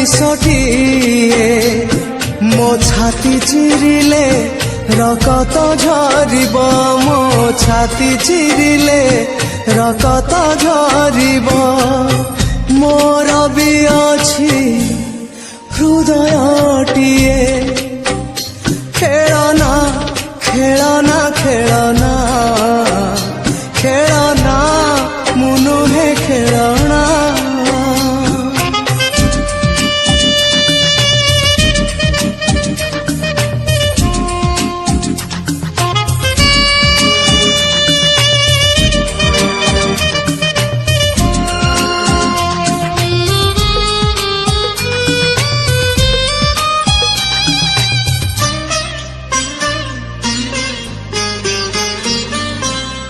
ମଣିଷଟିଏ ମୋ ଛାତି ଚିରିଲେ ରକତ ଝରିବ ମୋ ଛାତି ଚିରିଲେ ରକତ ଝରିବ ମୋର ବି ଅଛି ହୃଦୟଟିଏ ଖେଳନା ଖେଳନା ଖେଳନା